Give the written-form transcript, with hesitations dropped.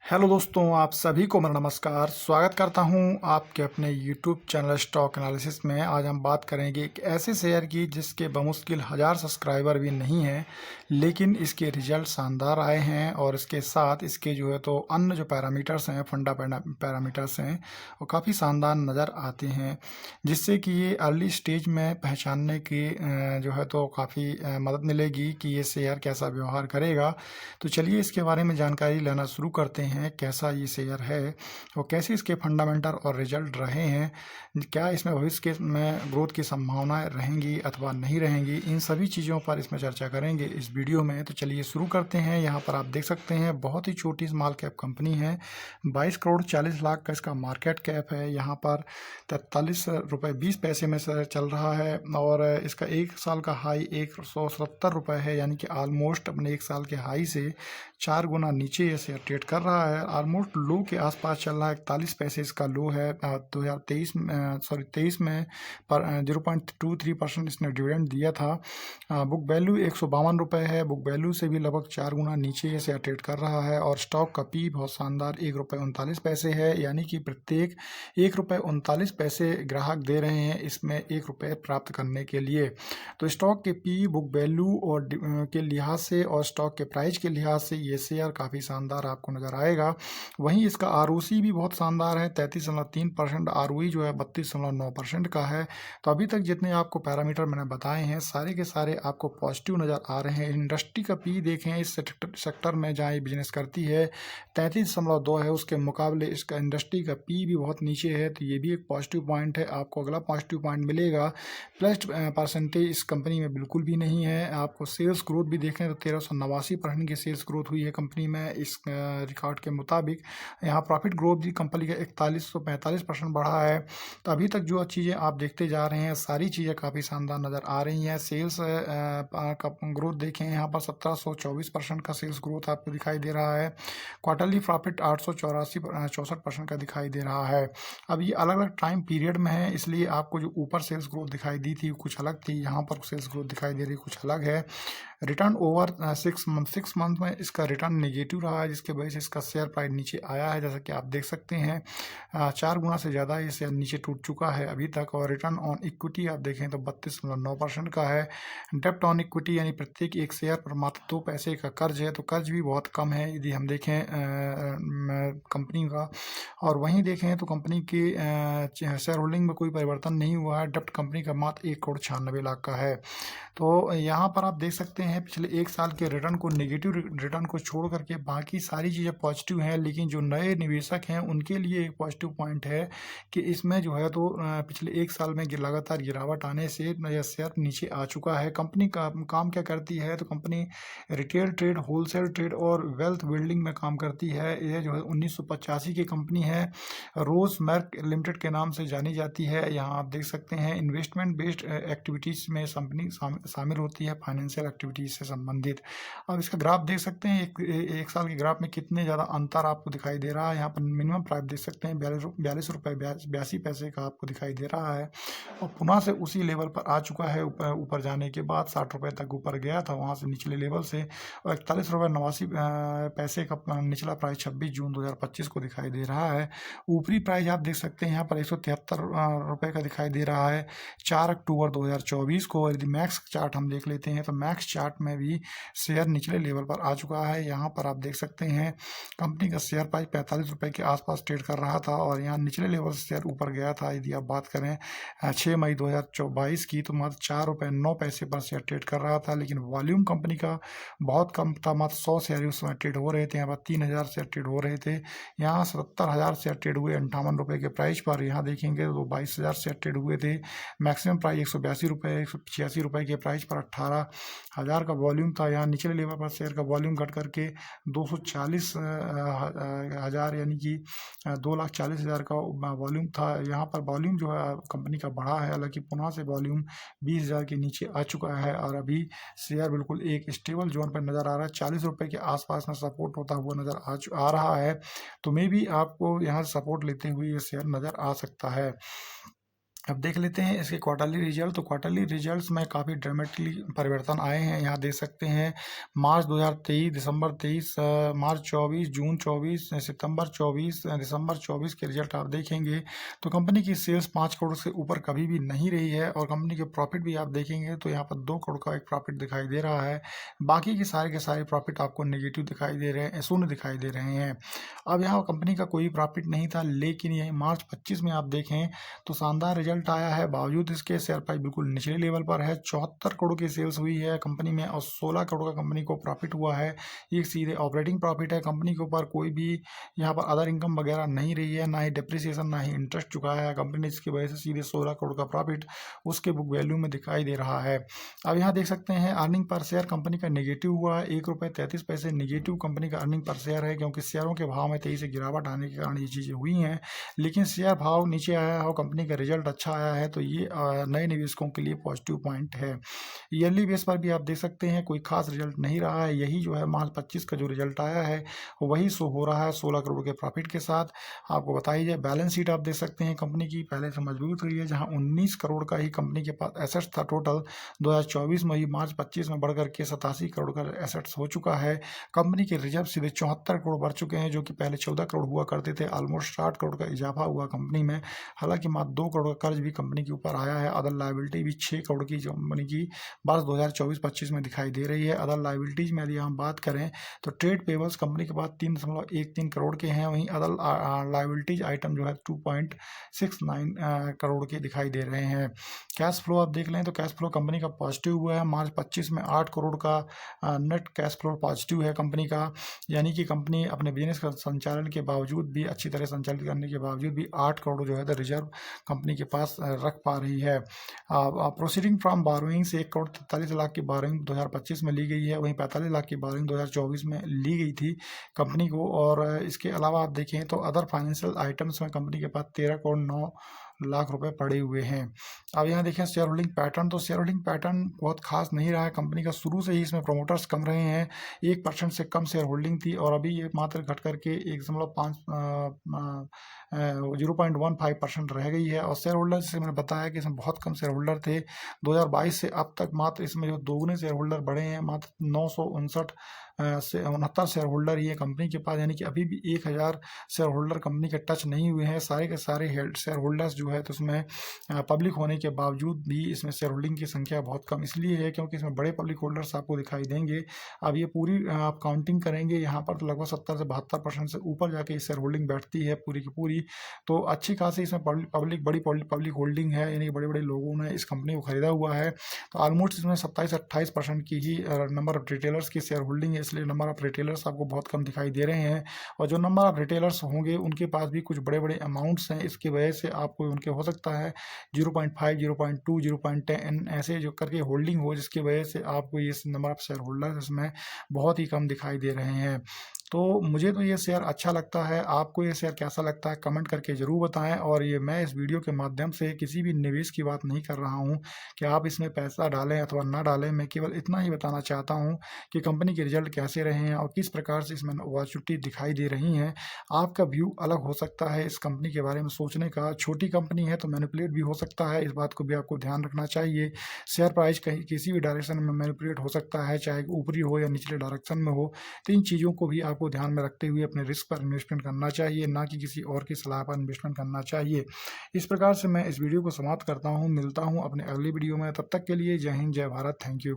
Hello दोस्तों, आप सभी को मेरा नमस्कार। स्वागत करता हूं आपके अपने यूट्यूब चैनल स्टॉक एनालिसिस में। आज हम बात करेंगे एक ऐसे शेयर की जिसके बमुश्किल 1000 सब्सक्राइबर भी नहीं हैं, लेकिन इसके रिजल्ट शानदार आए हैं और इसके साथ इसके जो है तो अन्य जो पैरामीटर्स हैं, फंडा पैरामीटर्स हैं, वो काफ़ी शानदार नज़र आते हैं, जिससे कि ये अर्ली स्टेज में पहचानने की जो है तो काफ़ी मदद मिलेगी कि ये शेयर कैसा व्यवहार करेगा। तो चलिए इसके बारे में जानकारी लेना शुरू करते हैं। कैसा ये शेयर है और कैसे इसके फंडामेंटल और रिजल्ट रहे हैं, क्या इसमें भविष्य के में ग्रोथ की संभावनाएं रहेंगी अथवा नहीं रहेंगी, इन सभी चीज़ों पर इसमें चर्चा करेंगे इस वीडियो में। तो चलिए शुरू करते हैं। यहाँ पर आप देख सकते हैं बहुत ही छोटी स्मॉल कैप कंपनी है। 22 करोड़ 40 लाख का इसका मार्केट कैप है। यहाँ पर 43 रुपये 20 पैसे में से चल रहा है और इसका एक साल का हाई 170 रुपये है, यानी कि ऑलमोस्ट अपने एक साल के हाई से 4 गुना नीचे ये शेयर ट्रेड कर रहा है। ऑलमोस्ट लो के आसपास चल रहा है। 41 पैसे इसका लो है। 2023 में पर 0.23% इसने डिविडेंड दिया था। बुक वैल्यू 152 रुपये है। बुक वैल्यू से भी लगभग 4 गुना नीचे ये शेयर ट्रेड कर रहा है और स्टॉक का पी बहुत शानदार 1 रुपये 39 पैसे है, यानी कि प्रत्येक 1 रुपये 39 पैसे ग्राहक दे रहे हैं इसमें 1 रुपये प्राप्त करने के लिए। तो स्टॉक के पी, बुक वैल्यू और के लिहाज से और स्टॉक के प्राइस के लिहाज से ये शेयर काफ़ी शानदार आपको नज़र आएगा। वहीं इसका आरओसी भी बहुत शानदार है, 33.3%। आरओई जो है 32.9% का है। तो अभी तक जितने आपको पैरामीटर मैंने बताए हैं सारे के सारे आपको पॉजिटिव नज़र आ रहे हैं। इंडस्ट्री का पी देखें इस सेक्टर में जहाँ ये बिजनेस करती है 33.2 है, उसके मुकाबले इसका इंडस्ट्री का पी भी बहुत नीचे है। तो ये भी एक पॉजिटिव पॉइंट है। आपको अगला पॉजिटिव पॉइंट मिलेगा, प्लस परसेंटेज इस कंपनी में बिल्कुल भी नहीं है। आपको सेल्स ग्रोथ भी देखें तो 1389% की सेल्स ग्रोथ हुई है कंपनी में इस रिकॉर्ड के मुताबिक। यहाँ प्रॉफिट ग्रोथ भी कंपनी का 4145% बढ़ा है। तो अभी तक जो चीज़ें आप देखते जा रहे हैं सारी चीज़ें काफ़ी शानदार नज़र आ रही हैं। सेल्स का ग्रोथ देखें, यहाँ पर 1724% का सेल्स ग्रोथ आपको दिखाई दे रहा है। क्वार्टरली प्रॉफिट 884-64% का दिखाई दे रहा है। अब ये अलग अलग टाइम पीरियड में है, इसलिए आपको जो ऊपर सेल्स ग्रोथ दिखाई दी थी कुछ अलग थी, यहाँ पर सेल्स ग्रोथ दिखाई दे रही कुछ अलग है। रिटर्न ओवर 6 मंथ में इसका रिटर्न नेगेटिव रहा है, जिसके वजह से इसका शेयर प्राइस नीचे आया है। जैसा कि आप देख सकते हैं 4 गुना से ज़्यादा ये शेयर नीचे टूट चुका है अभी तक। और रिटर्न ऑन इक्विटी आप देखें तो 32.9% का है। डेप्ट ऑन इक्विटी यानी प्रत्येक एक शेयर पर मात्र 2 पैसे का कर्ज है, तो कर्ज भी बहुत कम है यदि हम देखें कंपनी का। और वहीं देखें तो कंपनी के शेयर होल्डिंग में कोई परिवर्तन नहीं हुआ है। डेप्ट कंपनी का मात्र 1,96,00,000 का है। तो यहाँ पर आप देख सकते हैं पिछले एक साल के रिटर्न को, नेगेटिव रिटर्न को छोड़ करके बाकी सारी चीज़ें पॉजिटिव हैं। लेकिन जो नए निवेशक हैं उनके लिए एक पॉजिटिव पॉइंट है कि इसमें जो है तो पिछले एक साल में लगातार गिरावट आने से यह शेयर नीचे आ चुका है। कंपनी का काम क्या करती है, तो company retail trade, wholesale trade और वेल्थ बिल्डिंग में काम करती है। यह जो है 1985 की कंपनी है। रोज मर्क लिमिटेड के नाम से जानी जाती है। यहाँ आप देख सकते हैं इन्वेस्टमेंट बेस्ड एक्टिविटीज़ में कंपनी शामिल होती है, फाइनेंशियल एक्टिविटीज़ से संबंधित। अब इसका ग्राफ देख सकते हैं, एक साल के ग्राफ में कितने ज़्यादा अंतर आपको दिखाई दे रहा है। यहाँ पर मिनिमम प्राइस देख सकते हैं 42 रुपये 82 पैसे का आपको दिखाई दे रहा है और पुनः से उसी लेवल पर आ चुका है। ऊपर जाने के बाद 60 रुपये तक ऊपर गया था वहाँ से निचले लेवल से, और 41 रुपये 89 पैसे का निचला प्राइस 26 जून 2025 को दिखाई दे रहा है। ऊपरी प्राइस आप देख सकते हैं यहाँ पर 173 रुपये का दिखाई दे रहा है 4 अक्टूबर 2024 को। यदि मैक्स चार्ट हम देख लेते हैं तो मैक्स चार्ट में भी शेयर निचले लेवल पर आ चुका है। यहाँ पर आप देख सकते हैं कंपनी का शेयर प्राइस 45 रुपये के आसपास ट्रेड कर रहा था और यहाँ निचले लेवल से शेयर ऊपर गया था। यदि आप बात करें 6 मई 2022 की तो मात्र 4 रुपये 9 पैसे पर शेयर ट्रेड कर रहा था। लेकिन वॉल्यूम कंपनी का बहुत कम था, मात्र 100 शेयर उस समय ट्रेड हो रहे थे। यहाँ पर 3000 शेयर ट्रेड हो रहे थे। यहाँ 77,000 शेयर ट्रेड हुए 58 रुपये के प्राइस पर। यहाँ देखेंगे तो 22,000 शेयर ट्रेड हुए थे। मैक्सिमम प्राइस 182 रुपये 186 रुपये के प्राइस पर 18,000 का वॉल्यूम था। यहाँ निचले लेवल पर शेयर का वॉल्यूम घट करके 240,000 यानी कि 2,40,000 का वॉल्यूम था। यहाँ पर वॉल्यूम जो है कंपनी का बढ़ा है, हालांकि पुनः से वॉल्यूम 20,000 के नीचे आ चुका है और अभी शेयर बिल्कुल एक स्टेबल जोन पर नज़र आ रहा है। 40 रुपये के आसपास में सपोर्ट होता हुआ नज़र आ रहा है। तो मे भी आपको यहाँ सपोर्ट लेते हुए ये शेयर नज़र आ सकता है। अब देख लेते हैं इसके क्वार्टरली रिजल्ट। तो क्वार्टरली रिजल्ट्स में काफ़ी ड्रामेटिकली परिवर्तन आए हैं। यहाँ देख सकते हैं मार्च 2023, दिसंबर 23, मार्च 24, जून 24, सितंबर 24, दिसंबर 24 के रिजल्ट आप देखेंगे तो कंपनी की सेल्स 5 करोड़ से ऊपर कभी भी नहीं रही है, और कंपनी के प्रॉफिट भी आप देखेंगे तो यहाँ पर 2 करोड़ का एक प्रॉफिट दिखाई दे रहा है। बाकी के सारे प्रॉफिट आपको नेगेटिव दिखाई दे रहे हैं, शून्य दिखाई दे रहे हैं। अब यहाँ कंपनी का कोई प्रॉफिट नहीं था, लेकिन ये मार्च 25 में आप देखें तो शानदार रिजल्ट आया है। बावजूद इसके शेयर प्राइस बिल्कुल निचले लेवल पर है। 74 करोड़ की सेल्स हुई है कंपनी में और 16 करोड़ का कंपनी को प्रॉफिट हुआ है। ये सीधे ऑपरेटिंग प्रॉफिट है। कंपनी के ऊपर कोई भी यहाँ पर अदर इनकम वगैरह नहीं रही है, ना ही डिप्रिसिएशन, ना ही इंटरेस्ट चुकाया है कंपनी ने, इसकी वजह से सीधे 16 करोड़ का प्रॉफिट उसके बुक वैल्यू में दिखाई दे रहा है। अब यहाँ देख सकते हैं अर्निंग पर शेयर कंपनी का नेगेटिव हुआ है, 1 रुपये 33 पैसे नेगेटिव कंपनी का अर्निंग पर शेयर है, क्योंकि शेयरों के भाव में तेजी से गिरावट आने के कारण ये चीज़ें हुई हैं। लेकिन शेयर भाव नीचे आया हो, कंपनी का रिजल्ट अच्छा आया है, तो ये नए निवेशकों के लिए पॉजिटिव पॉइंट है। ईयरली बेस पर भी आप देख सकते हैं कोई खास रिजल्ट नहीं रहा है। यही जो है मार्च 25 का जो रिजल्ट आया है वही शो हो रहा है 16 करोड़ के प्रॉफिट के साथ। आपको बताई जाए बैलेंस शीट आप देख सकते हैं कंपनी की पहले से मजबूत हुई है, जहां 19 करोड़ का ही कंपनी के पास एसेट्स था टोटल। 2024 में ही मार्च 25 में बढ़कर के 87 करोड़ का एसेट्स हो चुका है। कंपनी के रिजर्व सीधे 74 करोड़ बढ़ चुके हैं, जो कि पहले 14 करोड़ हुआ करते थे। ऑलमोस्ट 60 करोड़ का इजाफा हुआ कंपनी में। हालांकि मात्र 2 करोड़ का कर्ज भी कंपनी के ऊपर आया है। अदर लाइबिलिटी भी 6 करोड़ की कंपनी की बस 2024-25 में दिखाई दे रही है। अदर लाइबिलिटीज में यदि हम बात करें तो ट्रेड पेबल्स कंपनी के पास 3.13 करोड़ के हैं। वहीं अदर लाइबिलिटीज आइटम जो है 2.69 करोड़ के दिखाई दे रहे हैं। कैश फ्लो आप देख लें तो कैश फ्लो कंपनी का पॉजिटिव हुआ है। मार्च 25 में 8 करोड़ का नेट कैश फ्लो पॉजिटिव है कंपनी का, यानी कि कंपनी अपने बिजनेस का संचालन के बावजूद भी, अच्छी तरह संचालित करने के बावजूद भी 8 करोड़ जो है द रिजर्व कंपनी के पास रख पा रही है। प्रोसीडिंग फ्रॉम बारोइंग से 1 करोड़ 43 लाख की बारोइंग 2025 में ली गई है। वहीं 45 लाख की बारोइंग 2024 में ली गई थी कंपनी को। और इसके अलावा आप देखें तो अदर फाइनेंशियल आइटम्स में कंपनी के पास 13 करोड़ 9 लाख रुपए पड़े हुए हैं। अब यहाँ देखें शेयर होल्डिंग पैटर्न, तो शेयर होल्डिंग पैटर्न बहुत खास नहीं रहा है कंपनी का। शुरू से ही इसमें प्रोमोटर्स कम रहे हैं, 1% से कम शेयर होल्डिंग थी, और अभी ये मात्र घट करके 0.15% रह गई है। और शेयर होल्डर से मैंने बताया कि इसमें बहुत कम शेयर होल्डर थे। 2022 से अब तक मात्र इसमें जो दोगुने शेयर होल्डर बढ़े हैं, मात्र 959 से 69 शेयर होल्डर ही है कंपनी के पास, यानी कि अभी भी 1000 शेयर होल्डर कंपनी के टच नहीं हुए हैं। सारे के सारे शेयर होल्डर्स जो है तो उसमें पब्लिक होने के बावजूद भी इसमें शेयर होल्डिंग की संख्या बहुत कम इसलिए है क्योंकि इसमें बड़े पब्लिक होल्डर्स आपको दिखाई देंगे। अब ये पूरी आप काउंटिंग करेंगे यहाँ पर तो लगभग 70 से 72% से ऊपर जाके ये शेयर होल्डिंग बैठती है पूरी की पूरी। तो अच्छी खासी इसमें बड़ी पब्लिक होल्डिंग है, यानी बड़े बड़े लोगों ने इस कंपनी को खरीदा हुआ है। तो ऑलमोस्ट इसमें 27-28% की ही नंबर ऑफ रिटेलर्स की शेयर होल्डिंग है, इसलिए नंबर ऑफ रिटेलर्स आपको बहुत कम दिखाई दे रहे हैं। और जो नंबर ऑफ रिटेलर्स होंगे उनके पास भी कुछ बड़े बड़े अमाउंट्स हैं, इसकी वजह से आपको उनके हो सकता है 0.5, 0.2, 0.10 ऐसे जो करके होल्डिंग हो, जिसकी वजह से आपको ये नंबर ऑफ शेयर होल्डर्स इसमें बहुत ही कम दिखाई दे रहे हैं। तो मुझे तो ये शेयर अच्छा लगता है, आपको ये शेयर कैसा लगता है कमेंट करके ज़रूर बताएं। और ये मैं इस वीडियो के माध्यम से किसी भी निवेश की बात नहीं कर रहा हूँ कि आप इसमें पैसा डालें अथवा ना डालें। मैं केवल इतना ही बताना चाहता हूँ कि कंपनी के रिजल्ट कैसे रहे हैं और किस प्रकार से इसमें अपॉर्चुनिटी दिखाई दे रही हैं। आपका व्यू अलग हो सकता है इस कंपनी के बारे में सोचने का। छोटी कंपनी है तो मैनिपुलेट भी हो सकता है, इस बात को भी आपको ध्यान रखना चाहिए। शेयर प्राइस कहीं किसी भी डायरेक्शन में मैनिपुलेट हो सकता है, चाहे ऊपरी हो या निचले डायरेक्शन में हो। तो इन चीज़ों को भी आपको ध्यान में रखते हुए अपने रिस्क पर इन्वेस्टमेंट करना चाहिए, ना कि किसी और की सलाह पर इन्वेस्टमेंट करना चाहिए। इस प्रकार से मैं इस वीडियो को समाप्त करता हूँ। मिलता हूँ अपने अगली वीडियो में, तब तक के लिए जय हिंद, जय भारत, थैंक यू।